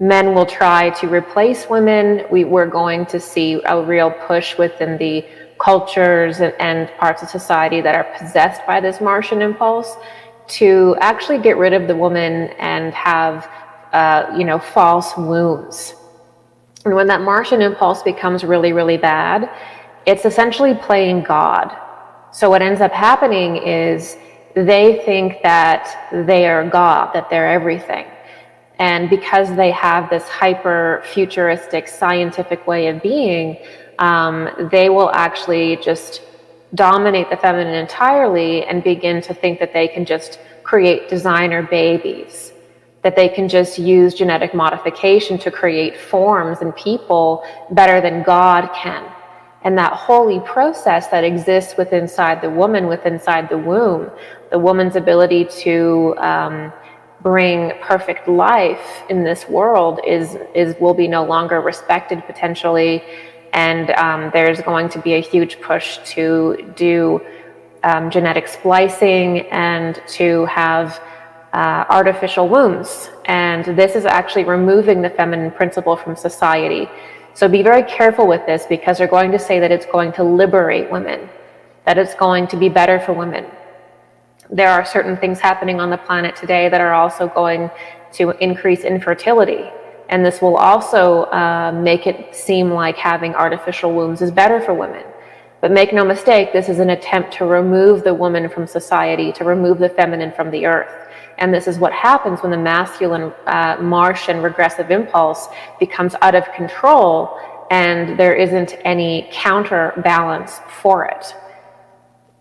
Men will try to replace women. We're going to see a real push within the cultures and parts of society that are possessed by this Martian impulse to actually get rid of the woman and have, false wombs. And when that Martian impulse becomes really, really bad, it's essentially playing God. So what ends up happening is they think that they are God, that they're everything. And because they have this hyper futuristic scientific way of being, they will actually just dominate the feminine entirely and begin to think that they can just create designer babies, that they can just use genetic modification to create forms and people better than God can. And that holy process that exists within the woman, within the womb, the woman's ability to bring perfect life in this world will be no longer respected potentially, and there's going to be a huge push to do genetic splicing and to have artificial wombs. And this is actually removing the feminine principle from society. So be very careful with this, because they're going to say that it's going to liberate women, that it's going to be better for women. There are certain things happening on the planet today that are also going to increase infertility. And this will also make it seem like having artificial wombs is better for women. But make no mistake, this is an attempt to remove the woman from society, to remove the feminine from the earth. And this is what happens when the masculine Martian regressive impulse becomes out of control and there isn't any counterbalance for it.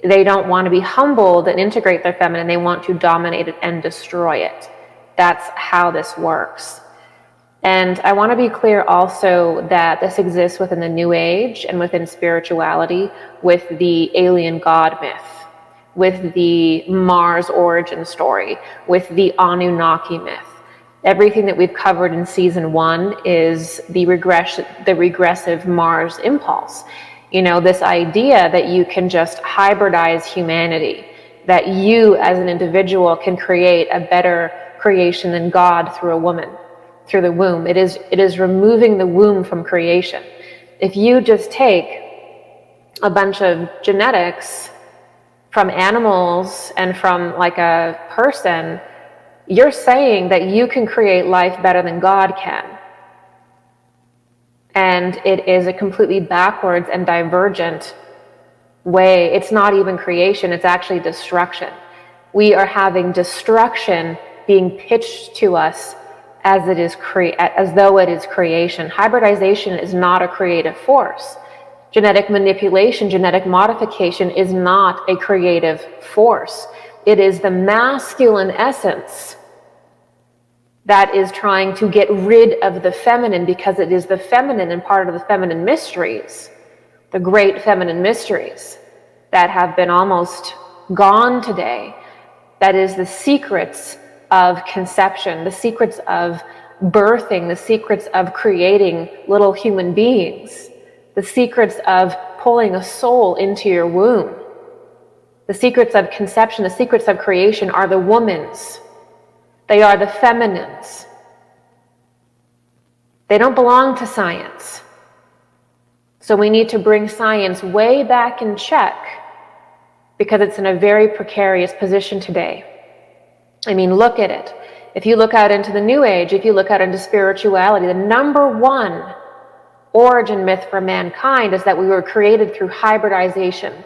They don't want to be humbled and integrate their feminine. They want to dominate it and destroy it. That's how this works. And I want to be clear also that this exists within the New Age and within spirituality with the alien god myth, with the Mars origin story, with the Anunnaki myth. Everything that we've covered in season 1 is the regressive Mars impulse. You know, this idea that you can just hybridize humanity, that you as an individual can create a better creation than God through a woman, through the womb. It is removing the womb from creation. If you just take a bunch of genetics from animals and from like a person, you're saying that you can create life better than God can. And it is a completely backwards and divergent way. It's not even creation, it's actually destruction. We are having destruction being pitched to us as though it is creation. Hybridization is not a creative force. Genetic manipulation, genetic modification is not a creative force. It is the masculine essence that is trying to get rid of the feminine, because it is the feminine and part of the feminine mysteries, the great feminine mysteries that have been almost gone today. That is the secrets of conception, the secrets of birthing, the secrets of creating little human beings, the secrets of pulling a soul into your womb. The secrets of conception, the secrets of creation are the woman's. They are the feminines. They don't belong to science. So we need to bring science way back in check, because it's in a very precarious position today. I mean, look at it. If you look out into the New Age, if you look out into spirituality, the number one origin myth for mankind is that we were created through hybridization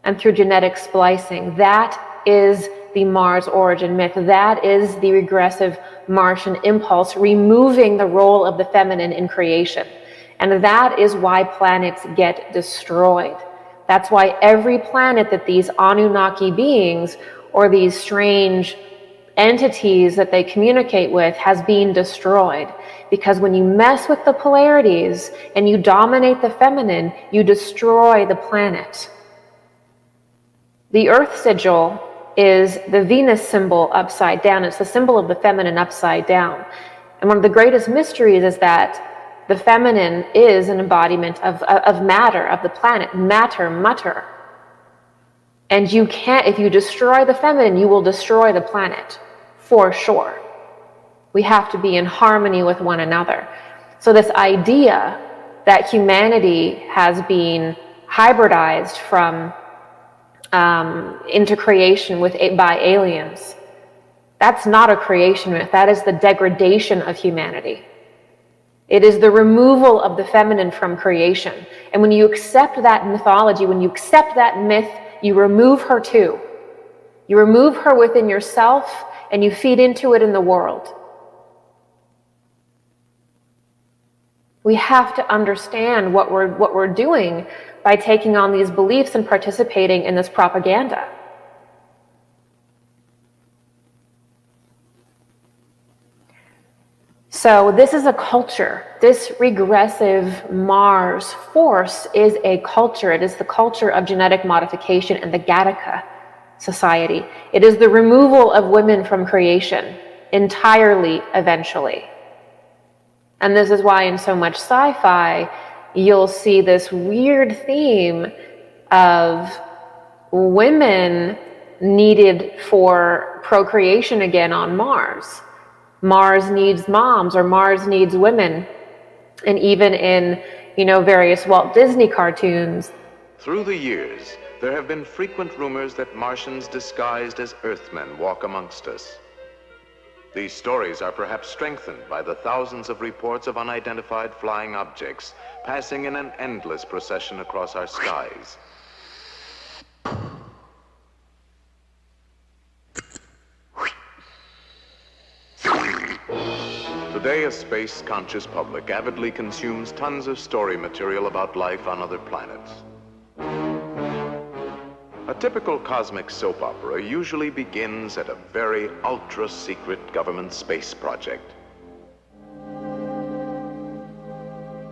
and through genetic splicing. That is the Mars origin myth. That is the regressive Martian impulse, removing the role of the feminine in creation. And that is why planets get destroyed. That's why every planet that these Anunnaki beings or these strange entities that they communicate with has been destroyed. Because when you mess with the polarities and you dominate the feminine, you destroy the planet. The Earth sigil is the Venus symbol upside down. It's the symbol of the feminine upside down. And one of the greatest mysteries is that the feminine is an embodiment of matter, of the planet, matter, mutter. And you can't, if you destroy the feminine, you will destroy the planet, for sure. We have to be in harmony with one another. So this idea that humanity has been hybridized from into creation by aliens, that's not a creation myth. That is the degradation of humanity. It is the removal of the feminine from creation. And when you accept that mythology, when you accept that myth, you remove her too. You remove her within yourself and you feed into it in the world. We have to understand what we're doing by taking on these beliefs and participating in this propaganda. So this is a culture. This regressive Mars force is a culture. It is the culture of genetic modification and the Gattaca society. It is the removal of women from creation entirely, eventually. And this is why in so much sci-fi, you'll see this weird theme of women needed for procreation again on Mars. Mars needs moms, or Mars needs women. And even in, various Walt Disney cartoons. Through the years, there have been frequent rumors that Martians disguised as Earthmen walk amongst us. These stories are perhaps strengthened by the thousands of reports of unidentified flying objects passing in an endless procession across our skies. Today, a space-conscious public avidly consumes tons of story material about life on other planets. A typical cosmic soap opera usually begins at a very ultra-secret government space project.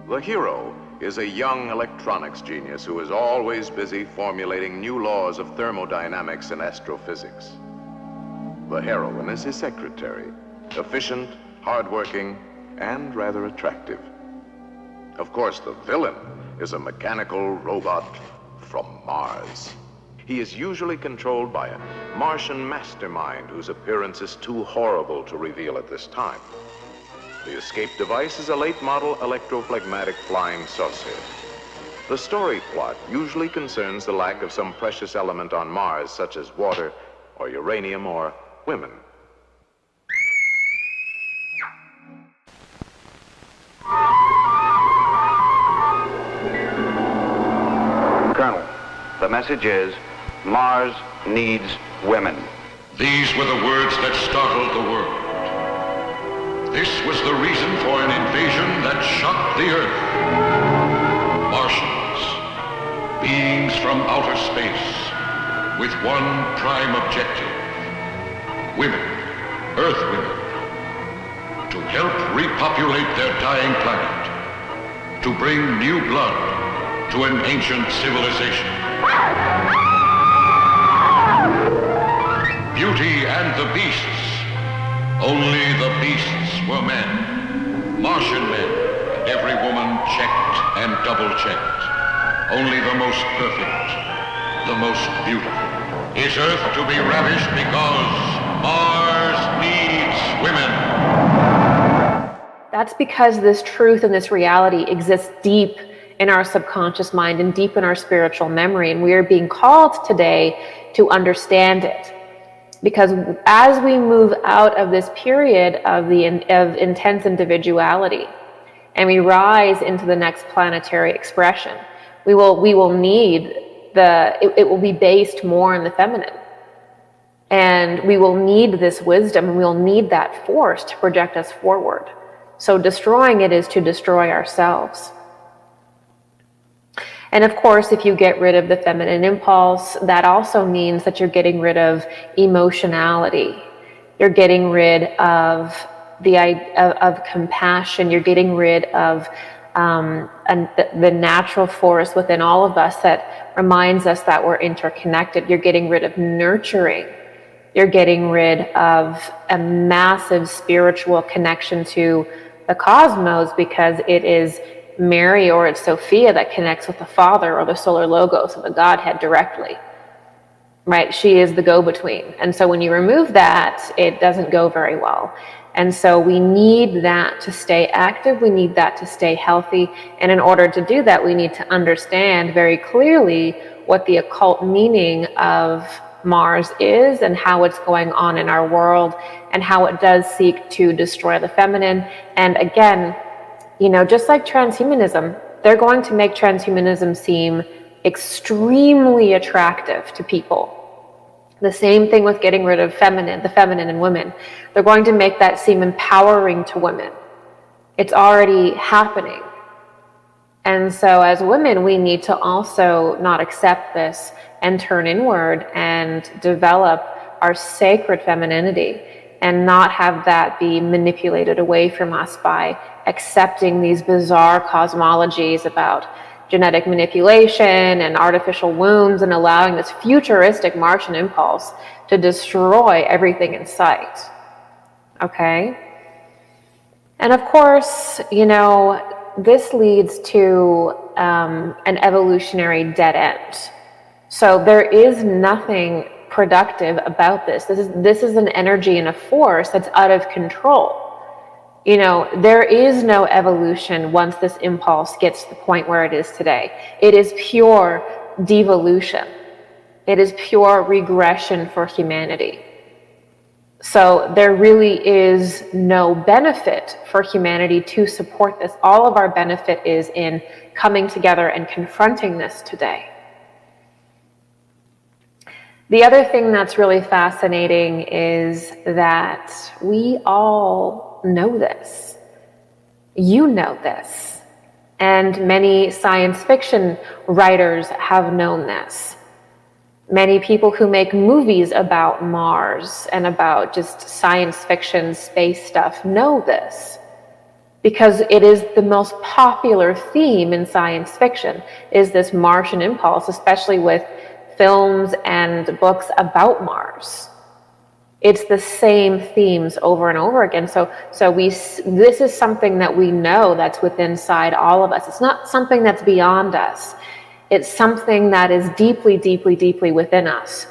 The hero is a young electronics genius who is always busy formulating new laws of thermodynamics and astrophysics. The heroine is his secretary, efficient, hardworking, and rather attractive. Of course, the villain is a mechanical robot from Mars. He is usually controlled by a Martian mastermind whose appearance is too horrible to reveal at this time. The escape device is a late-model electrophlegmatic flying saucer. The story plot usually concerns the lack of some precious element on Mars, such as water, or uranium, or women. Colonel, the message is, Mars needs women. These were the words that startled the world. This was the reason for an invasion that shocked the Earth. Martians, beings from outer space, with one prime objective. Women, Earth women, to help repopulate their dying planet, to bring new blood to an ancient civilization. Beauty and the beasts. Only the beasts were men. Martian men. Every woman checked and double-checked. Only the most perfect, the most beautiful. Is Earth to be ravished because Mars needs women? That's because this truth and this reality exists deep in our subconscious mind and deep in our spiritual memory, and we are being called today to understand it. Because as we move out of this period of intense individuality and we rise into the next planetary expression, we will need it will be based more in the feminine. And we will need this wisdom, and we will need that force to project us forward. So destroying it is to destroy ourselves. And of course, if you get rid of the feminine impulse, that also means that you're getting rid of emotionality. You're getting rid of of compassion. You're getting rid of the natural force within all of us that reminds us that we're interconnected. You're getting rid of nurturing. You're getting rid of a massive spiritual connection to the cosmos, because it is Mary or it's Sophia that connects with the Father or the Solar Logos or the Godhead directly, right? She is the go-between. And so when you remove that, it doesn't go very well. And so we need that to stay active, we need that to stay healthy, and in order to do that, we need to understand very clearly what the occult meaning of Mars is and how it's going on in our world and how it does seek to destroy the feminine. And again, just like transhumanism, they're going to make transhumanism seem extremely attractive to people. The same thing with getting rid of the feminine in women. They're going to make that seem empowering to women. It's already happening. And so as women, we need to also not accept this and turn inward and develop our sacred femininity and not have that be manipulated away from us by accepting these bizarre cosmologies about genetic manipulation and artificial wombs and allowing this futuristic Martian impulse to destroy everything in sight. Okay? And of course, this leads to an evolutionary dead end. So there is nothing productive about this. This is an energy and a force that's out of control. There is no evolution once this impulse gets to the point where it is today. It is pure devolution. It is pure regression for humanity. So there really is no benefit for humanity to support this. All of our benefit is in coming together and confronting this today. The other thing that's really fascinating is that we all know this. You know this. And many science fiction writers have known this. Many people who make movies about Mars and about just science fiction, space stuff know this. Because it is the most popular theme in science fiction, is this Martian impulse, especially with films and books about Mars. It's the same themes over and over again. So this is something that we know that's within inside all of us. It's not something that's beyond us. It's something that is deeply, deeply, deeply within us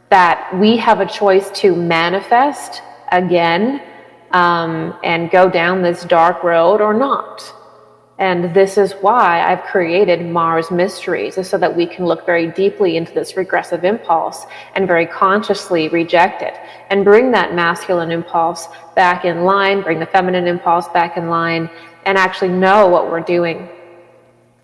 that we have a choice to manifest again and go down this dark road or not. And this is why I've created Mars Mysteries, is so that we can look very deeply into this regressive impulse and very consciously reject it and bring that masculine impulse back in line, bring the feminine impulse back in line, and actually know what we're doing.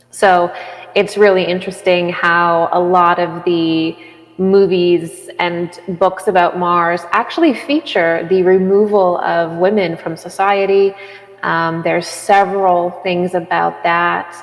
So it's really interesting how a lot of the movies and books about Mars actually feature the removal of women from society. There's several things about that.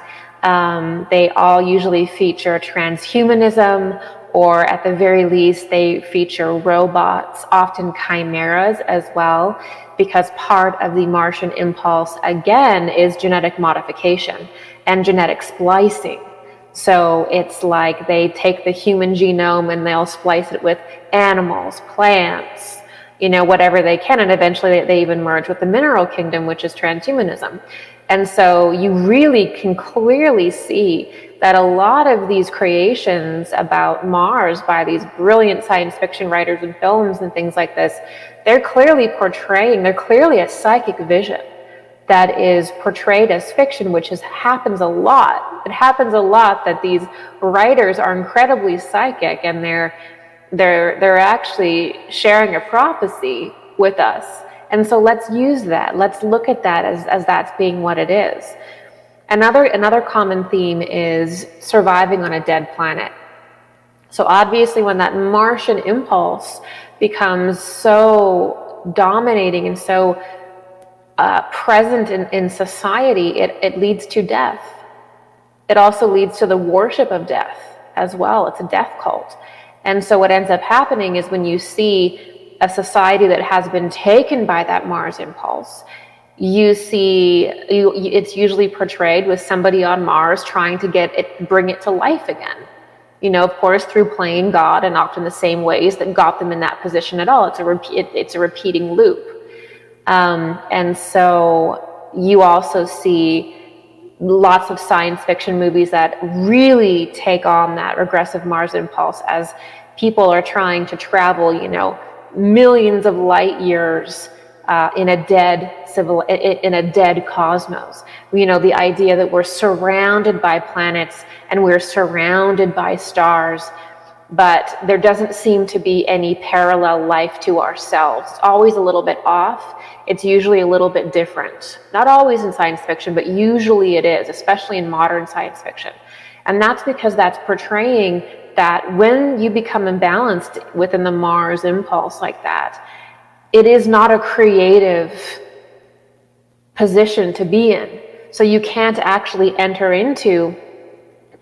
They all usually feature transhumanism, or at the very least, they feature robots, often chimeras as well, because part of the Martian impulse, again, is genetic modification and genetic splicing. So it's like they take the human genome and they'll splice it with animals, plants, whatever they can, and eventually they even merge with the mineral kingdom, which is transhumanism. And so you really can clearly see that a lot of these creations about Mars by these brilliant science fiction writers and films and things like this, they're clearly a psychic vision that is portrayed as fiction, which happens a lot. It happens a lot that these writers are incredibly psychic and they're actually sharing a prophecy with us. And so let's use that. Let's look at that as that's being what it is. Another common theme is surviving on a dead planet. So obviously when that Martian impulse becomes so dominating and so present in society, it leads to death. It also leads to the worship of death as well. It's a death cult. And so what ends up happening is when you see a society that has been taken by that Mars impulse, it's usually portrayed with somebody on Mars trying to bring it to life again. Of course, through playing God, and often the same ways that got them in that position at all. It's a repeating loop. And so you also see lots of science fiction movies that really take on that regressive Mars impulse as people are trying to travel, millions of light years in a dead cosmos. You know, the idea that we're surrounded by planets and we're surrounded by stars, but there doesn't seem to be any parallel life to ourselves. It's always a little bit off. It's usually a little bit different. Not always in science fiction, but usually it is, especially in modern science fiction. And that's because that's portraying that when you become imbalanced within the Mars impulse like that, it is not a creative position to be in. So you can't actually enter into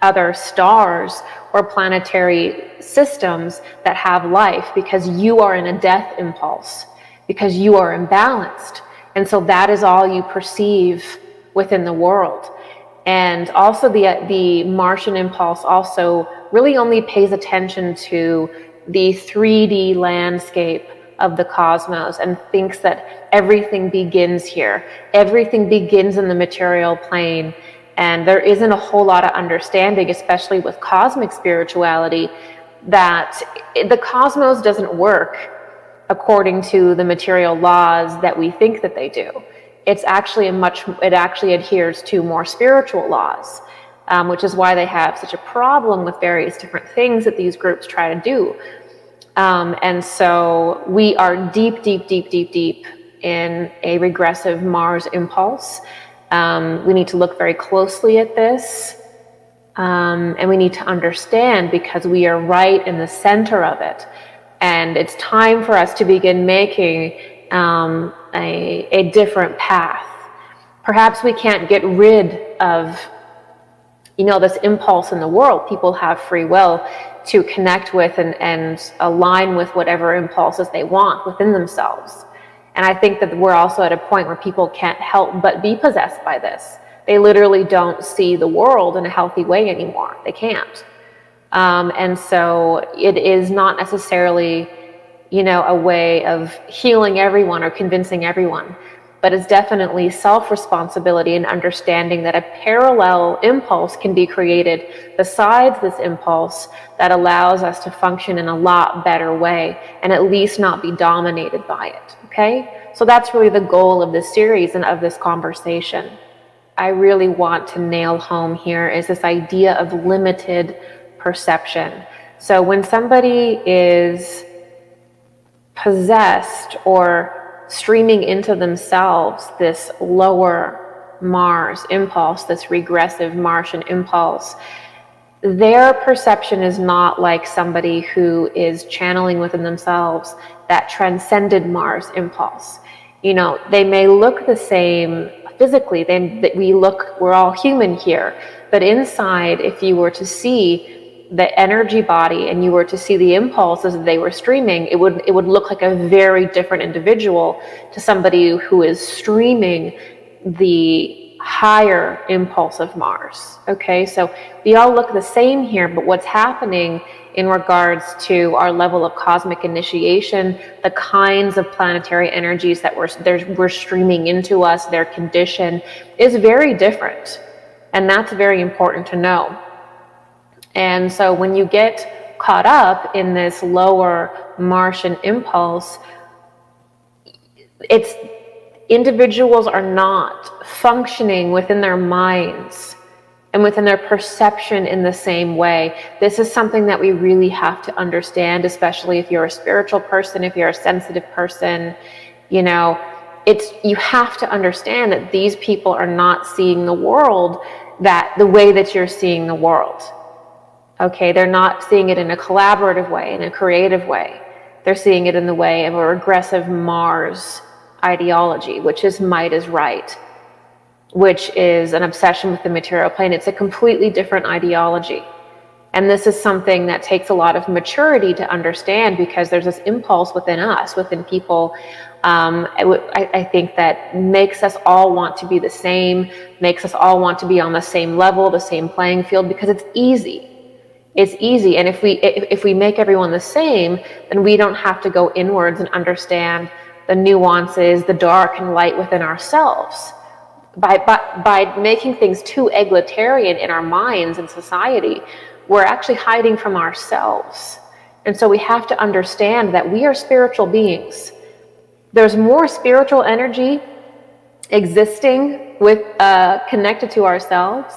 other stars or planetary systems that have life because you are in a death impulse, because you are imbalanced. And so that is all you perceive within the world. And also the Martian impulse also really only pays attention to the 3D landscape of the cosmos and thinks that everything begins here. Everything begins in the material plane. And there isn't a whole lot of understanding, especially with cosmic spirituality, that the cosmos doesn't work according to the material laws that we think that they do. It's actually it actually adheres to more spiritual laws, which is why they have such a problem with various different things that these groups try to do. And so we are deep in a regressive Mars impulse. We need to look very closely at this, and we need to understand because we are right in the center of it. And it's time for us to begin making a different path. Perhaps we can't get rid of, this impulse in the world. People have free will to connect with and align with whatever impulses they want within themselves. And I think that we're also at a point where people can't help but be possessed by this. They literally don't see the world in a healthy way anymore. They can't. And so it is not necessarily, a way of healing everyone or convincing everyone, but it's definitely self-responsibility and understanding that a parallel impulse can be created besides this impulse that allows us to function in a lot better way and at least not be dominated by it. Okay? So that's really the goal of this series and of this conversation. I really want to nail home here is this idea of limited perception. So when somebody is possessed or streaming into themselves this lower Mars impulse, this regressive Martian impulse, their perception is not like somebody who is channeling within themselves that transcended Mars impulse. They may look the same physically. We're all human here, but inside, if you were to see the energy body and you were to see the impulses that they were streaming, it would look like a very different individual to somebody who is streaming the higher impulse of Mars. Okay, so we all look the same here, but what's happening in regards to our level of cosmic initiation, the kinds of planetary energies that we're streaming into us, their condition is very different. And that's very important to know. And so when you get caught up in this lower Martian impulse, individuals are not functioning within their minds and within their perception in the same way. This is something that we really have to understand, especially if you're a spiritual person, if you're a sensitive person. You have to understand that these people are not seeing the world the way that you're seeing the world. Okay, they're not seeing it in a collaborative way, in a creative way. They're seeing it in the way of a regressive Mars ideology, which is might is right, which is an obsession with the material plane. It's a completely different ideology. And this is something that takes a lot of maturity to understand because there's this impulse within us, within people, I think that makes us all want to be the same, makes us all want to be on the same level, the same playing field, because it's easy. It's easy, and if we make everyone the same, then we don't have to go inwards and understand the nuances, the dark and light within ourselves. By making things too egalitarian in our minds and society, we're actually hiding from ourselves. And so we have to understand that we are spiritual beings. There's more spiritual energy existing with connected to ourselves,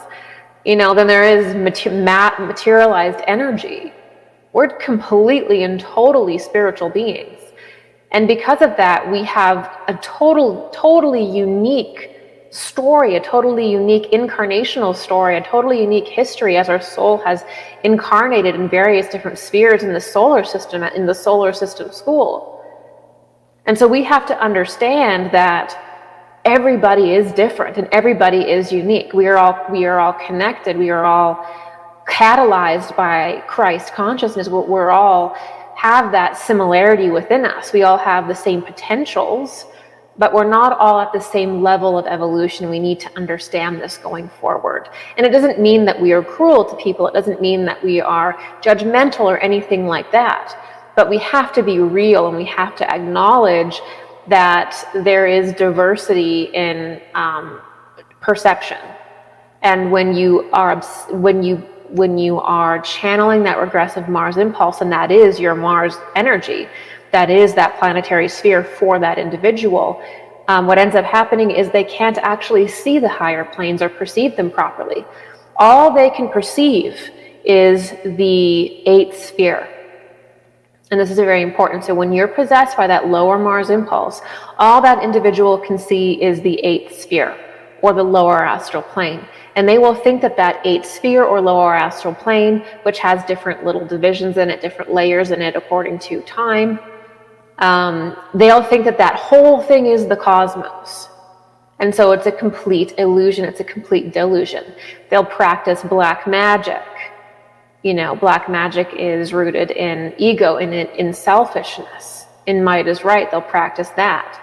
than there is materialized energy. We're completely and totally spiritual beings. And because of that, we have a totally unique story, a totally unique incarnational story, a totally unique history as our soul has incarnated in various different spheres in the solar system school. And so we have to understand that everybody is different and everybody is unique. We are all connected. We are all catalyzed by Christ consciousness. We're all have that similarity within us. We all have the same potentials, but we're not all at the same level of evolution. We need to understand this going forward. And it doesn't mean that we are cruel to people. It doesn't mean that we are judgmental or anything like that. But we have to be real, and we have to acknowledge that there is diversity in perception. And when you are channeling that regressive Mars impulse, and that is your Mars energy, that is that planetary sphere for that individual, what ends up happening is they can't actually see the higher planes or perceive them properly. All they can perceive is the 8th sphere. And this is very important. So when you're possessed by that lower Mars impulse, all that individual can see is the 8th sphere, or the lower astral plane. And they will think that that 8th sphere or lower astral plane, which has different little divisions in it, different layers in it according to time, they'll think that that whole thing is the cosmos. And so it's a complete illusion. It's a complete delusion. They'll practice black magic. Black magic is rooted in ego, in selfishness, in might is right. They'll practice that.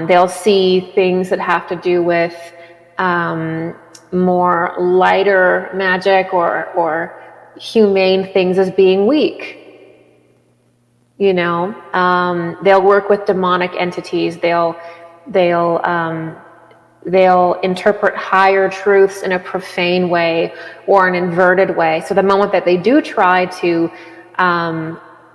They'll see things that have to do with more lighter magic or humane things as being weak. They'll work with demonic entities. They'll interpret higher truths in a profane way or an inverted way. So the moment that they do try to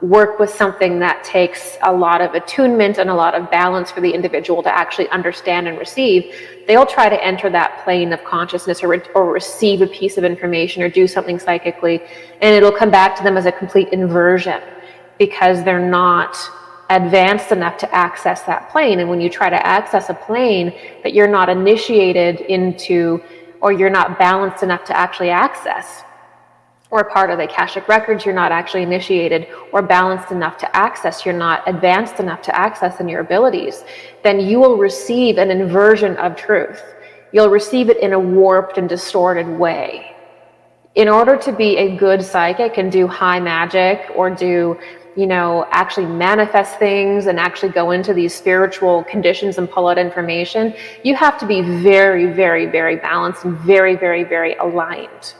work with something that takes a lot of attunement and a lot of balance for the individual to actually understand and receive, they'll try to enter that plane of consciousness or receive a piece of information or do something psychically, and it'll come back to them as a complete inversion because they're not advanced enough to access that plane. And when you try to access a plane that you're not initiated into, or you're not balanced enough to actually access, or part of the Akashic records you're not actually initiated or balanced enough to access, you're not advanced enough to access in your abilities, then you will receive an inversion of truth. You'll receive it in a warped and distorted way. In order to be a good psychic and do high magic or do actually manifest things and actually go into these spiritual conditions and pull out information, you have to be very, very, very balanced and very, very, very aligned.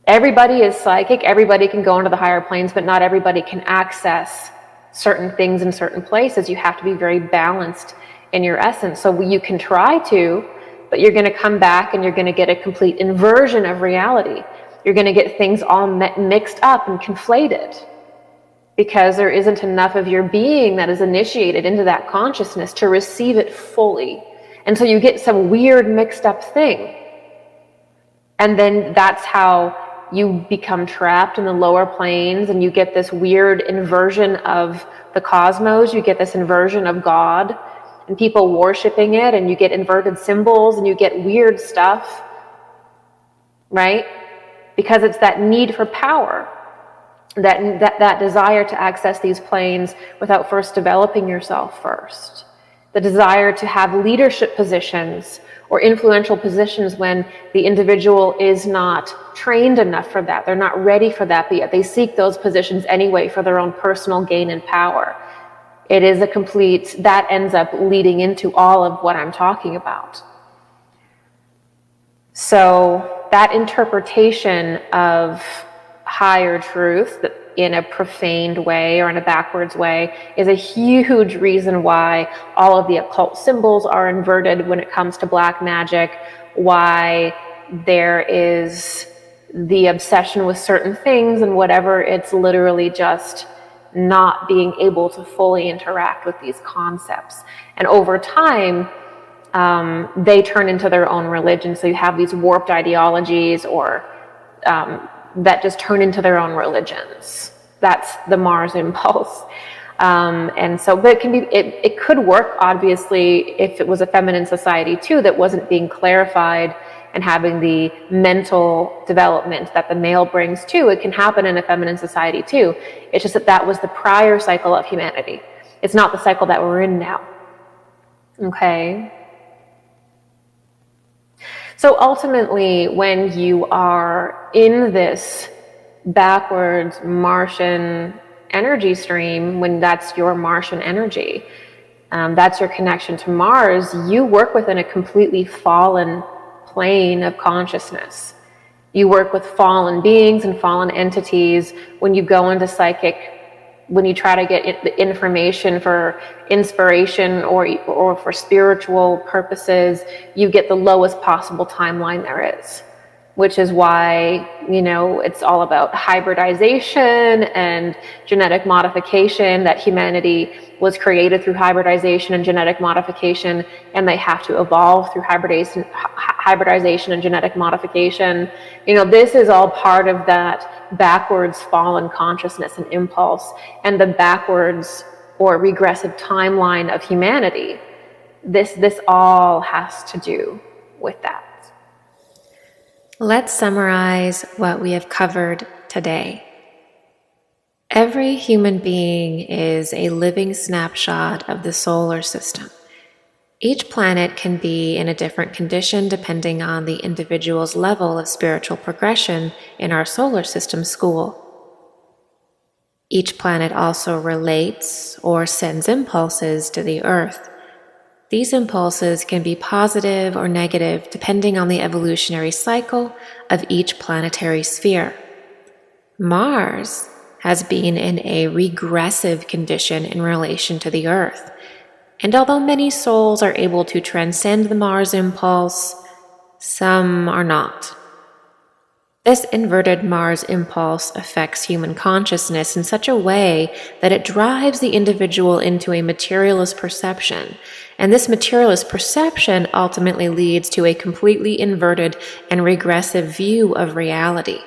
Everybody is psychic. Everybody can go into the higher planes, but not everybody can access certain things in certain places. You have to be very balanced in your essence. So you can try to, but you're going to come back and you're going to get a complete inversion of reality. You're going to get things all mixed up and conflated, because there isn't enough of your being that is initiated into that consciousness to receive it fully. And so you get some weird mixed up thing. And then that's how you become trapped in the lower planes, and you get this weird inversion of the cosmos. You get this inversion of God and people worshiping it, and you get inverted symbols and you get weird stuff, right? Because it's that need for power. That desire to access these planes without first developing yourself first. The desire to have leadership positions or influential positions when the individual is not trained enough for that. They're not ready for that, but yet they seek those positions anyway for their own personal gain and power. It is that ends up leading into all of what I'm talking about. So that interpretation of higher truth in a profaned way or in a backwards way is a huge reason why all of the occult symbols are inverted when it comes to black magic, why there is the obsession with certain things and whatever. It's literally just not being able to fully interact with these concepts. And over time, they turn into their own religion. So you have these warped ideologies or that just turn into their own religions. That's the Mars impulse. And so, but it could work, obviously, if it was a feminine society too, that wasn't being clarified and having the mental development that the male brings too. It can happen in a feminine society too. It's just that was the prior cycle of humanity. It's not the cycle that we're in now. Okay. So ultimately, when you are in this backwards Martian energy stream, when that's your Martian energy, that's your connection to Mars, you work within a completely fallen plane of consciousness. You work with fallen beings and fallen entities. When you go into psychic, when you try to get the information for inspiration or for spiritual purposes, you get the lowest possible timeline there is, which is why, it's all about hybridization and genetic modification, that humanity was created through hybridization and genetic modification, and they have to evolve through hybridization and genetic modification. This is all part of that backwards fallen consciousness and impulse, and the backwards or regressive timeline of humanity. This all has to do with that. Let's summarize what we have covered today. Every human being is a living snapshot of the solar system. Each planet can be in a different condition depending on the individual's level of spiritual progression in our solar system school. Each planet also relates or sends impulses to the Earth. These impulses can be positive or negative depending on the evolutionary cycle of each planetary sphere. Mars has been in a regressive condition in relation to the Earth, and although many souls are able to transcend the Mars impulse, some are not. This inverted Mars impulse affects human consciousness in such a way that it drives the individual into a materialist perception, and this materialist perception ultimately leads to a completely inverted and regressive view of reality.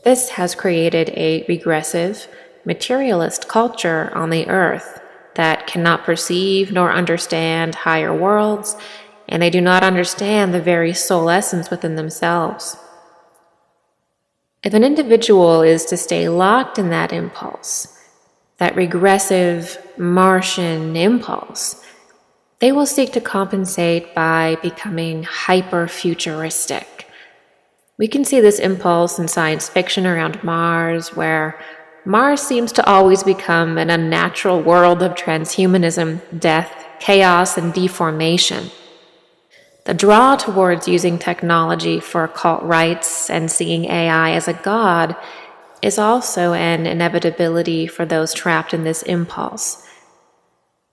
This has created a regressive, materialist culture on the Earth that cannot perceive nor understand higher worlds, and they do not understand the very soul essence within themselves. If an individual is to stay locked in that impulse, that regressive Martian impulse, they will seek to compensate by becoming hyper-futuristic. We can see this impulse in science fiction around Mars, where Mars seems to always become an unnatural world of transhumanism, death, chaos, and deformation. The draw towards using technology for occult rites and seeing AI as a god is also an inevitability for those trapped in this impulse.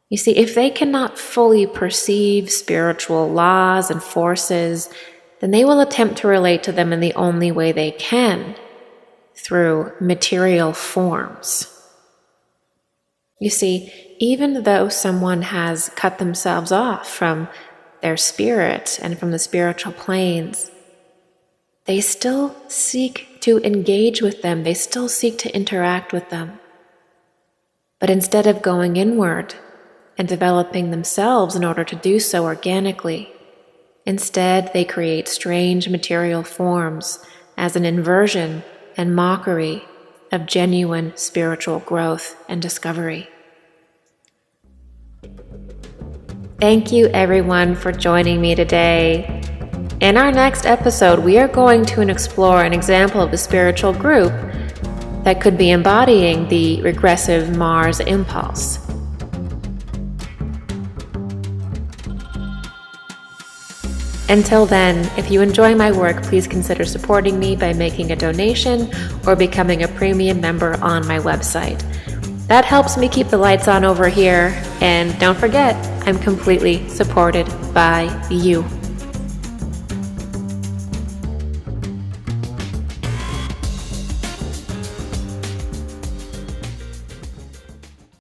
You see, if they cannot fully perceive spiritual laws and forces, then they will attempt to relate to them in the only way they can, through material forms. You see, even though someone has cut themselves off from their spirit and from the spiritual planes, they still seek to engage with them, they still seek to interact with them. But instead of going inward and developing themselves in order to do so organically, instead they create strange material forms as an inversion and mockery of genuine spiritual growth and discovery. Thank you everyone for joining me today. In our next episode, we are going to explore an example of a spiritual group that could be embodying the regressive Mars impulse. Until then, if you enjoy my work, please consider supporting me by making a donation or becoming a premium member on my website. That helps me keep the lights on over here, and don't forget, I'm completely supported by you.